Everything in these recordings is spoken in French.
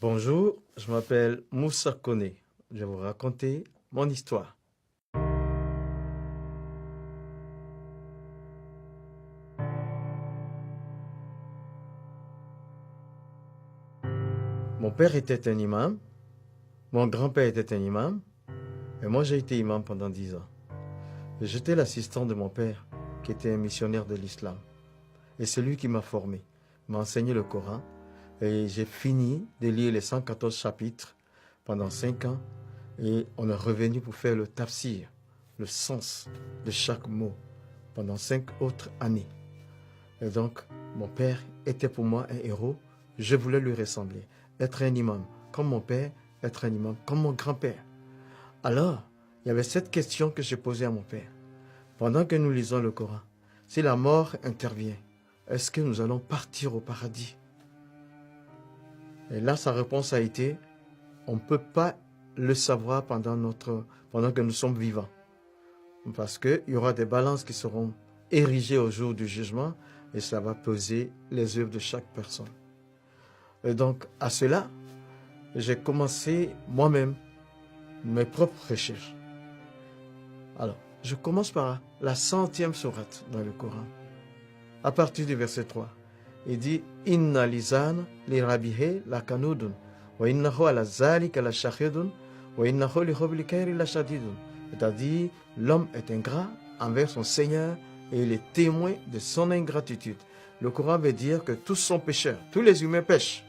Bonjour, je m'appelle Moussa Kone. Je vais vous raconter mon histoire. Mon père était un imam, mon grand-père était un imam, et moi j'ai été imam pendant 10 ans. J'étais l'assistant de mon père, qui était un missionnaire de l'islam. Et c'est lui qui m'a formé, m'a enseigné le Coran, et j'ai fini de lire les 114 chapitres pendant 5 ans, et on est revenu pour faire le tafsir, le sens de chaque mot, pendant 5 autres années. Et donc, mon père était pour moi un héros, je voulais lui ressembler, être un imam comme mon père, être un imam comme mon grand-père. Alors, il y avait cette question que j'ai posée à mon père. Pendant que nous lisons le Coran, si la mort intervient, est-ce que nous allons partir au paradis? Et là, sa réponse a été, on ne peut pas le savoir pendant que nous sommes vivants. Parce qu'il y aura des balances qui seront érigées au jour du jugement et ça va peser les œuvres de chaque personne. Et donc, à cela, j'ai commencé moi-même mes propres recherches. Alors, je commence par la 100e sourate dans le Coran. À partir du verset 3, il dit « Inna lisan li rabihe la kanudun, wa innahu ala zalika la shahidun, wa innahu li hubli khairi la shadidun » C'est-à-dire, l'homme est ingrat envers son Seigneur et il est témoin de son ingratitude. Le Coran veut dire que tous sont pécheurs, tous les humains pêchent.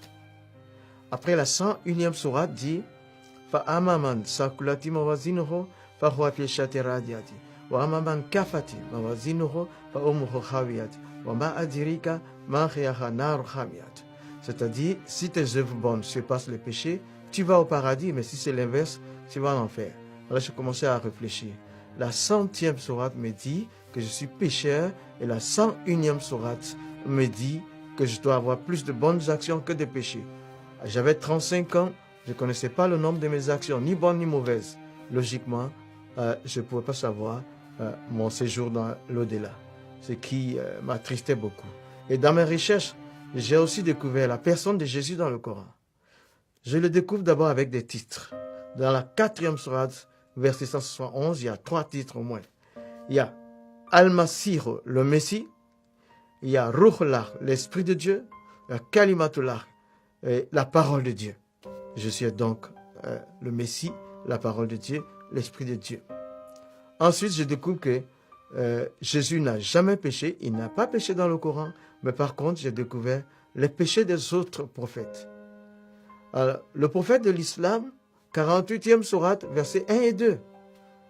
Après la 101e sourate dit « Fa'amaman sakulati mawazinuhu fahuwa fi shati radiyati, wa amaman kafati mawazinuhu fa'umuhu khawiyati, wa ma adirika ma khiyaha naru khamiyati » C'est-à-dire, si tes œuvres bonnes surpassent le péché, tu vas au paradis, mais si c'est l'inverse, tu vas en enfer. Alors j'ai commencé à réfléchir. La 100e sourate me dit que je suis pécheur et la 101e sourate me dit que je dois avoir plus de bonnes actions que de péchés. J'avais 35 ans, je ne connaissais pas le nombre de mes actions, ni bonnes ni mauvaises. Logiquement, je ne pouvais pas savoir mon séjour dans l'au-delà, ce qui m'attristait beaucoup. Et dans mes recherches, j'ai aussi découvert la personne de Jésus dans le Coran. Je le découvre d'abord avec des titres. Dans la 4e sourate, verset 171, il y a 3 titres au moins. Il y a Al-Masih, le Messie. Il y a Ruhullah, l'Esprit de Dieu. Il y a Kalimatullah, la parole de Dieu. Je suis donc le Messie, la parole de Dieu, l'Esprit de Dieu. Ensuite, je découvre que Jésus n'a jamais péché. Il n'a pas péché dans le Coran. Mais par contre, j'ai découvert les péchés des autres prophètes. Alors, le prophète de l'islam, 48e sourate, versets 1 et 2.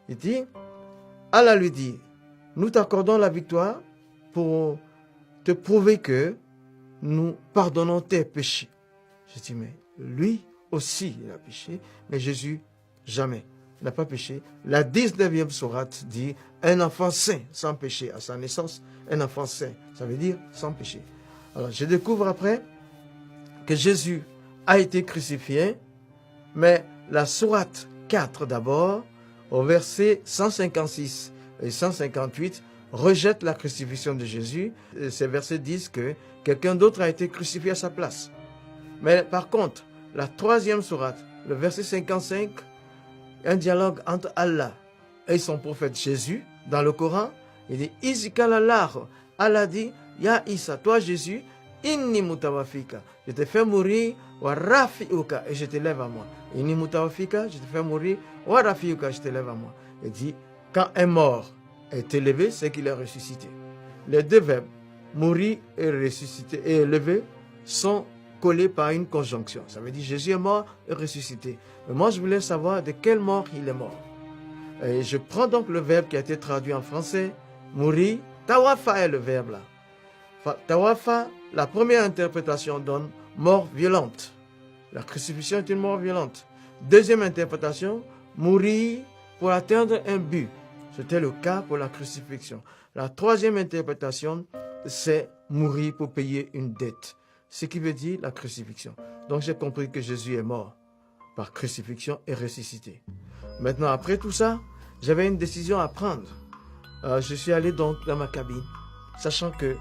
Il dit, Allah lui dit, nous t'accordons la victoire pour te prouver que nous pardonnons tes péchés. Je dis, mais lui aussi, il a péché, mais Jésus, jamais, n'a pas péché. La 19e sourate dit, un enfant saint, sans péché, à sa naissance, un enfant saint, ça veut dire sans péché. Alors, je découvre après que Jésus a été crucifié, mais la sourate 4 d'abord, au verset 156 et 158, rejette la crucifixion de Jésus. Ces versets disent que quelqu'un d'autre a été crucifié à sa place. Mais par contre, la 3e sourate, le verset 55, un dialogue entre Allah et son prophète Jésus dans le Coran. Il dit, Izikalallah, Allah dit, Ya Isa, toi Jésus, Inni mutawafika, je te fais mourir, wa rafiuka, et je te lève à moi. Inni mutawafika, je te fais mourir, wa rafiuka, je te lève à moi. Il dit, quand un mort est élevé, c'est qu'il est ressuscité. Les deux verbes, mourir et ressusciter et élever, sont collés par une conjonction. Ça veut dire Jésus est mort et ressuscité. Mais moi, je voulais savoir de quelle mort il est mort. Et je prends donc le verbe qui a été traduit en français, mourir. Tawafa est le verbe là. Tawafa, la première interprétation donne mort violente. La crucifixion est une mort violente. Deuxième interprétation, mourir pour atteindre un but. C'était le cas pour la crucifixion. La troisième interprétation, c'est mourir pour payer une dette. Ce qui veut dire la crucifixion. Donc j'ai compris que Jésus est mort par crucifixion et ressuscité. Maintenant, après tout ça, j'avais une décision à prendre. Je suis allé donc dans ma cabine, sachant que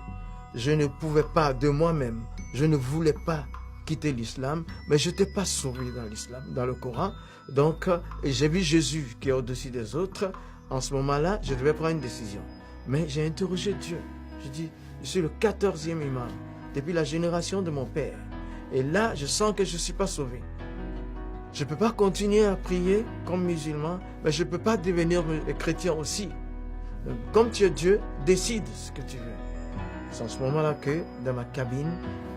je ne pouvais pas de moi-même, je ne voulais pas quitté l'islam, mais je n'étais pas sauvé dans l'islam, dans le Coran. Donc, j'ai vu Jésus qui est au-dessus des autres. En ce moment-là, je devais prendre une décision. Mais j'ai interrogé Dieu. Je dis, je suis le 14e imam, depuis la génération de mon père. Et là, je sens que je ne suis pas sauvé. Je ne peux pas continuer à prier comme musulman, mais je ne peux pas devenir chrétien aussi. Donc, comme tu es Dieu, décide ce que tu veux. C'est en ce moment-là que, dans ma cabine,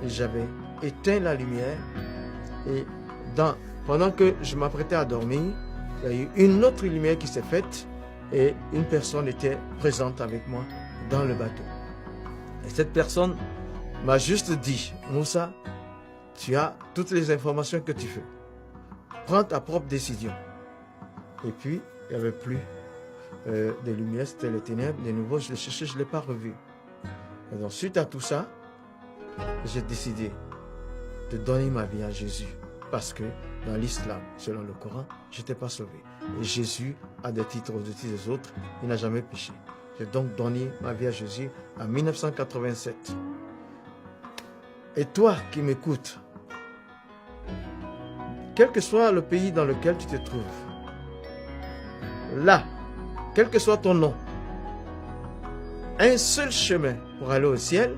j'avais éteint la lumière. Et pendant que je m'apprêtais à dormir, il y a eu une autre lumière qui s'est faite et une personne était présente avec moi dans le bateau. Et cette personne m'a juste dit, Moussa, tu as toutes les informations que tu veux. Prends ta propre décision. Et puis, il n'y avait plus de lumière, c'était les ténèbres. De nouveau, je l'ai cherché, je ne l'ai pas revu. Et donc, suite à tout ça, j'ai décidé de donner ma vie à Jésus. Parce que dans l'islam, selon le Coran, je n'étais pas sauvé. Et Jésus a des titres au-dessus des autres. Il n'a jamais péché. J'ai donc donné ma vie à Jésus en 1987. Et toi qui m'écoutes, quel que soit le pays dans lequel tu te trouves, là, quel que soit ton nom, un seul chemin pour aller au ciel,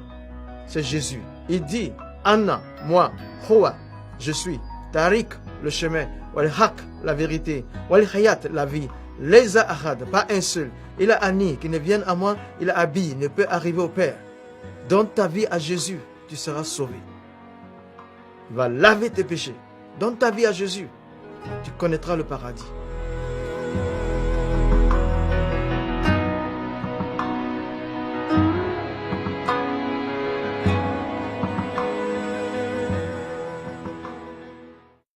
c'est Jésus. Il dit, Anna, moi, Hoa, je suis, Tariq, le chemin, Wal Haq, la vérité, Wal Hayat, la vie, Leza Ahad, pas un seul. Il a Ani, qui ne vienne à moi, il a Abi, ne peut arriver au Père. Donne ta vie à Jésus, tu seras sauvé. Il va laver tes péchés. Donne ta vie à Jésus, tu connaîtras le paradis.